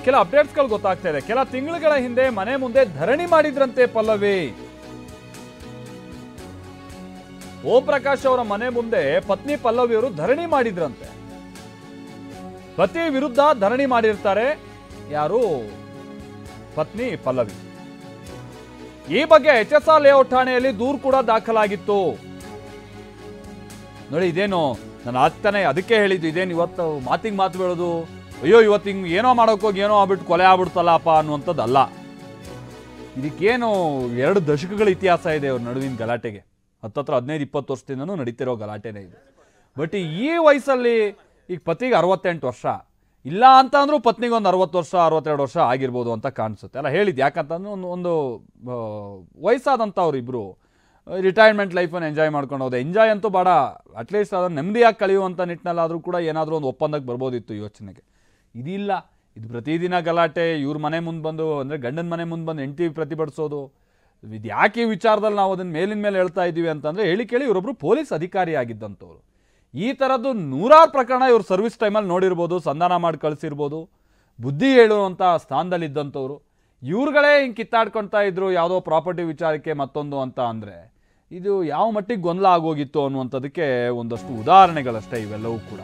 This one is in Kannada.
ಕೆಲ ಅಪ್ಡೇಟ್ಸ್ಗಳು ಗೊತ್ತಾಗ್ತಾ ಇದೆ. ಕೆಲ ತಿಂಗಳುಗಳ ಹಿಂದೆ ಮನೆ ಮುಂದೆ ಧರಣಿ ಮಾಡಿದ್ರಂತೆ ಪಲ್ಲವಿ. ಓಂ ಪ್ರಕಾಶ್ ಅವರ ಮನೆ ಮುಂದೆ ಪತ್ನಿ ಪಲ್ಲವಿ ಅವರು ಧರಣಿ ಮಾಡಿದ್ರಂತೆ. ಪತಿ ವಿರುದ್ಧ ಧರಣಿ ಮಾಡಿರ್ತಾರೆ ಯಾರು? ಪತ್ನಿ ಪಲ್ಲವಿ. ಈ ಬಗ್ಗೆ HSR ಲೇಔಟ್ ಠಾಣೆಯಲ್ಲಿ ದೂರು ಕೂಡ ದಾಖಲಾಗಿತ್ತು. ನೋಡಿ, ಇದೇನು ನಾನು ಆಗ್ತಾನೆ ಅದಕ್ಕೆ ಹೇಳಿದ್ದು, ಇದೇನು ಇವತ್ತು ಮಾತಿಗೆ ಮಾತು ಬೀಳೋದು, ಅಯ್ಯೋ ಇವತ್ತು ಹಿಂಗೆ ಏನೋ ಮಾಡೋಕ್ಕೋಗಿ ಏನೋ ಆಗ್ಬಿಟ್ಟು ಕೊಲೆ ಆಗ್ಬಿಡ್ತಲ್ಲಪ್ಪ ಅನ್ನುವಂಥದ್ದಲ್ಲ. ಇದಕ್ಕೇನು 2 ದಶಕಗಳ ಇತಿಹಾಸ ಇದೆ ಅವ್ರ ನಡುವಿನ ಗಲಾಟೆಗೆ. ಹತ್ತತ್ರ 15-20 ವರ್ಷದಿಂದನೂ ನಡೀತಿರೋ ಗಲಾಟೆನೇ ಇದು. ಬಟ್ ಈ ವಯಸ್ಸಲ್ಲಿ ಈಗ ಪತಿಗೆ 68 ವರ್ಷ ಇಲ್ಲ ಅಂತ ಅಂದ್ರೂ ಪತ್ನಿಗೆ ಒಂದು 60 ವರ್ಷ 62 ವರ್ಷ ಆಗಿರ್ಬೋದು ಅಂತ ಕಾಣಿಸುತ್ತೆ. ಅಲ್ಲ ಹೇಳಿದ್ದು ಯಾಕಂತಂದ್ರೆ ಒಂದು ವಯಸ್ಸಾದಂಥವ್ರು ಇಬ್ಬರು ರಿಟೈರ್ಮೆಂಟ್ ಲೈಫನ್ನು ಎಂಜಾಯ್ ಮಾಡ್ಕೊಂಡು ಹೋದೆ. ಎಂಜಾಯ್ ಅಂತೂ ಬೇಡ, ಅಟ್ಲೀಸ್ಟ್ ಅದನ್ನು ನೆಮ್ಮದಿಯಾಗಿ ಕಳೆಯುವಂಥ ನಿಟ್ಟಿನಲ್ಲಾದರೂ ಕೂಡ ಏನಾದರೂ ಒಂದು ಒಪ್ಪಂದಕ್ಕೆ ಬರ್ಬೋದಿತ್ತು ಯೋಚನೆಗೆ. ಇದಿಲ್ಲ, ಇದು ಪ್ರತಿದಿನ ಗಲಾಟೆ. ಇವ್ರ ಮನೆ ಮುಂದೆ ಬಂದು ಅಂದರೆ ಗಂಡನ ಮನೆ ಮುಂದೆ ಬಂದು ಹೆಂಡತಿ ಪ್ರತಿಭಟಿಸೋದು. ಇದು ಯಾಕೆ ಈ ವಿಚಾರದಲ್ಲಿ ನಾವು ಅದನ್ನು ಮೇಲಿನ ಮೇಲೆ ಹೇಳ್ತಾ ಇದ್ದೀವಿ ಅಂತಂದರೆ, ಹೇಳಿ ಕೇಳಿ ಇವರೊಬ್ಬರು ಪೊಲೀಸ್ ಅಧಿಕಾರಿ ಆಗಿದ್ದಂಥವ್ರು. ಈ ಥರದ್ದು 100 ಪ್ರಕರಣ ಇವ್ರು ಸರ್ವಿಸ್ ಟೈಮಲ್ಲಿ ನೋಡಿರ್ಬೋದು, ಸಂಧಾನ ಮಾಡಿ ಕಳಿಸಿರ್ಬೋದು. ಬುದ್ಧಿ ಹೇಳುವಂಥ ಸ್ಥಾನದಲ್ಲಿದ್ದಂಥವ್ರು ಇವ್ರುಗಳೇ ಹಿಂಗೆ ಕಿತ್ತಾಡ್ಕೊಳ್ತಾ ಇದ್ರು ಯಾವುದೋ ಪ್ರಾಪರ್ಟಿ ವಿಚಾರಕ್ಕೆ ಮತ್ತೊಂದು ಅಂತ ಅಂದರೆ, ಇದು ಯಾವ ಮಟ್ಟಿಗೆ ಗೊಂದಲ ಆಗೋಗಿತ್ತು ಅನ್ನುವಂಥದ್ದಕ್ಕೆ ಒಂದಷ್ಟು ಉದಾಹರಣೆಗಳಷ್ಟೇ ಇವೆಲ್ಲವೂ ಕೂಡ.